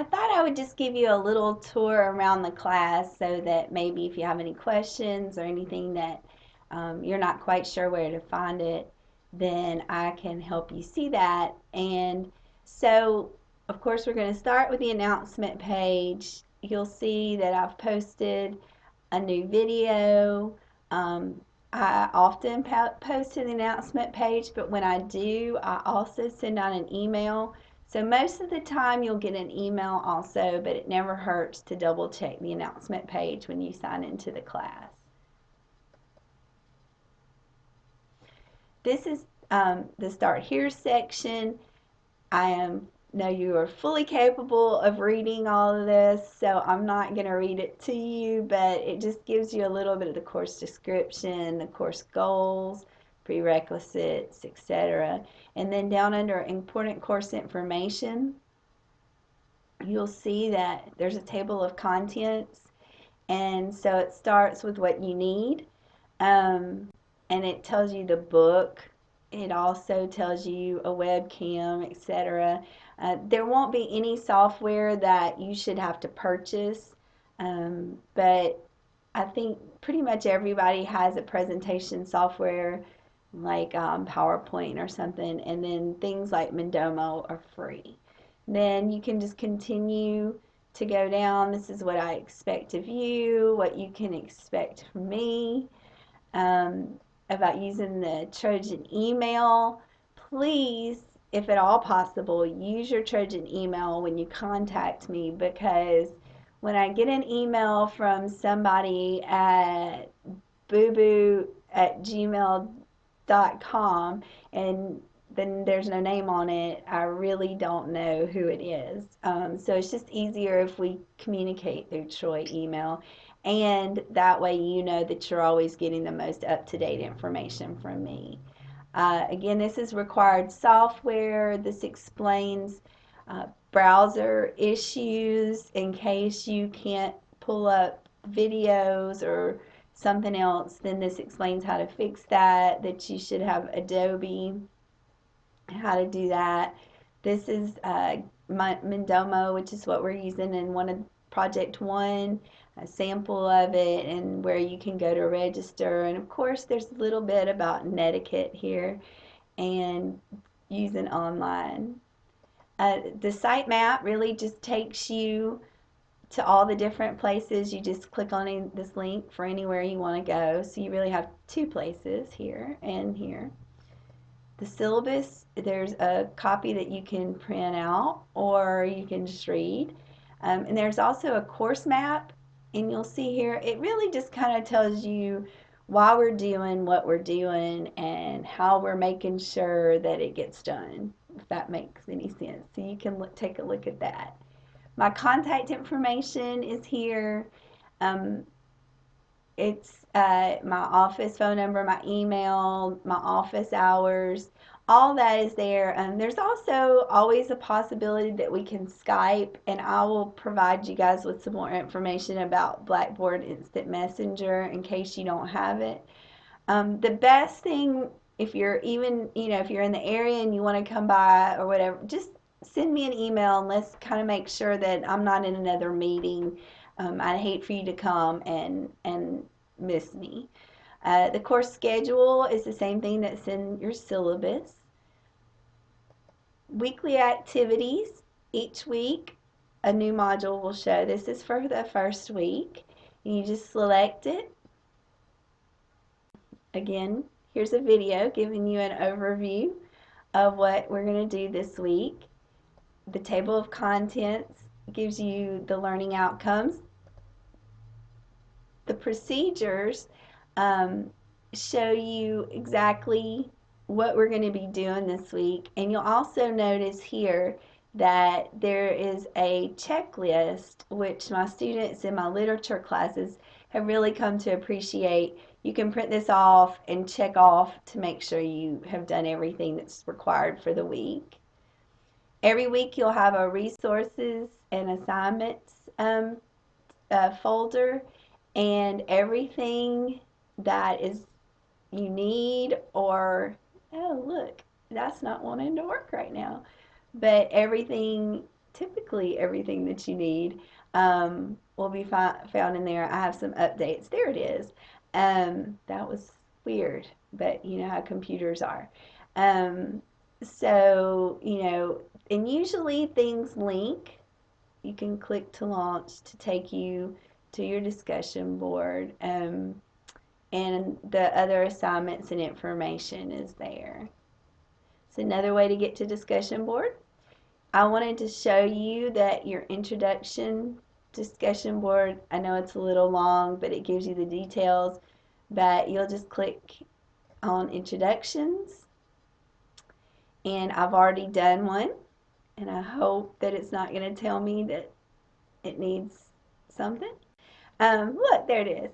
I thought I would just give you a little tour around the class so that maybe if you have any questions or anything that you're not quite sure where to find it, then I can help you see that. And so, of course, we're going to start with the announcement page. You'll see that I've posted a new video. Um, I often post to the announcement page, but when I do, I also send out an email. So most of the time you'll get an email also, but it never hurts to double check the announcement page when you sign into the class. This is the Start Here section. I know you are fully capable of reading all of this, so I'm not going to read it to you, but it just gives you a little bit of the course description, the course goals, prerequisites, etc. And then down under important course information, you'll see that there's a table of contents, and so it starts with what you need, and it tells you the book. It also tells you a webcam, etc. There won't be any software that you should have to purchase, but I think pretty much everybody has a presentation software like PowerPoint or something, and then things like Mendomo are free. Then you can just continue to go down. This is what I expect of you, what you can expect from me, about using the Trojan email. Please, if at all possible, use your Trojan email when you contact me, because when I get an email from somebody at booboo@gmail.com and then there's no name on it, I really don't know who it is. So it's just easier if we communicate through Troy email, and that way you know that you're always getting the most up-to-date information from me. Again, this is required software. This explains browser issues in case you can't pull up videos or something else. Then this explains how to fix that you should have Adobe, how to do that. This is Mendomo, which is what we're using in Project 1, a sample of it, and where you can go to register. And of course, there's a little bit about netiquette here and using online. The site map really just takes you to all the different places. You just click on this link for anywhere you want to go. So you really have two places, here and here. The syllabus, there's a copy that you can print out or you can just read. And there's also a course map, and you'll see here, it really just kind of tells you why we're doing what we're doing and how we're making sure that it gets done, if that makes any sense. So you can take a look at that. My contact information is here. It's my office phone number, my email, my office hours, all that is there. There's also always a possibility that we can Skype, and I will provide you guys with some more information about Blackboard Instant Messenger in case you don't have it. The best thing, if you're even, if you're in the area and you want to come by or whatever, just send me an email and let's kind of make sure that I'm not in another meeting. I'd hate for you to come and miss me. The course schedule is the same thing that's in your syllabus. Weekly activities. Each week a new module will show. This is for the first week. And you just select it. Again, here's a video giving you an overview of what we're going to do this week. The table of contents gives you the learning outcomes. The procedures show you exactly what we're going to be doing this week, and you'll also notice here that there is a checklist, which my students in my literature classes have really come to appreciate. You can print this off and check off to make sure you have done everything that's required for the week. Every week you'll have a resources and assignments folder, and everything that is you need, or oh look, that's not wanting to work right now, but everything typically everything that you need will be found in there. I have some updates. There it is. That was weird, but you know how computers are. Um, so, and usually things link. You can click to launch to take you to your discussion board. And the other assignments and information is there. It's another way to get to discussion board. I wanted to show you that your introduction discussion board, I know it's a little long, but it gives you the details, but you'll just click on introductions, and I've already done one, and I hope that it's not going to tell me that it needs something. Look, there it is.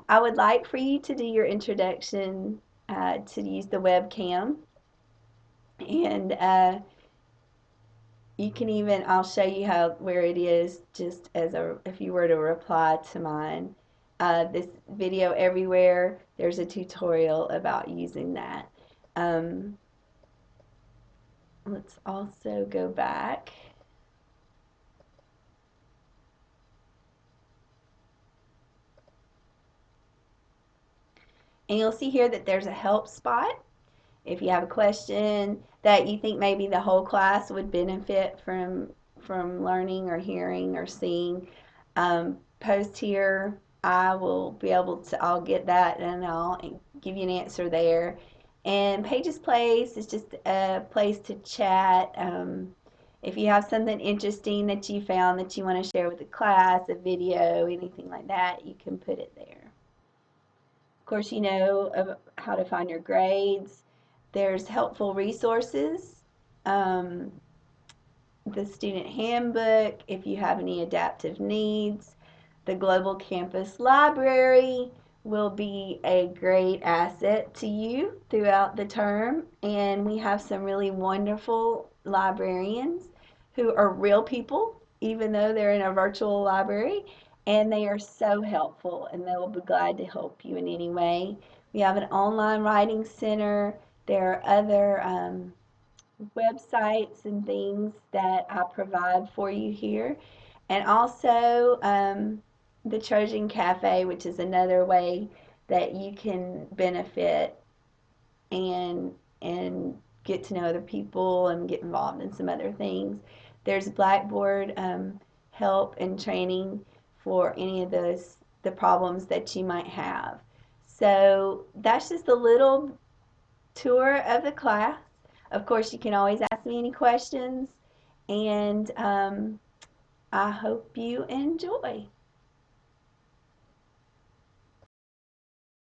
I would like for you to do your introduction to use the webcam, and you can even, I'll show you where it is, just as if you were to reply to mine. This video everywhere, there's a tutorial about using that. Let's also go back. And you'll see here that there's a help spot. If you have a question that you think maybe the whole class would benefit from learning or hearing or seeing, post here. I will be able to, I'll get that and I'll give you an answer there. And Pages Place is just a place to chat. If you have something interesting that you found that you want to share with the class, a video, anything like that, you can put it there. Of course, you know how to find your grades. There's helpful resources, um, the student handbook if you have any adaptive needs. The Global Campus Library will be a great asset to you throughout the term, and we have some really wonderful librarians who are real people, even though they're in a virtual library, and they are so helpful, and they will be glad to help you in any way. We have an online writing center. There are other websites and things that I provide for you here. And also the Trojan Cafe, which is another way that you can benefit and get to know other people and get involved in some other things. There's Blackboard help and training for any of the problems that you might have. So that's just a little tour of the class. Of course, you can always ask me any questions, and I hope you enjoy.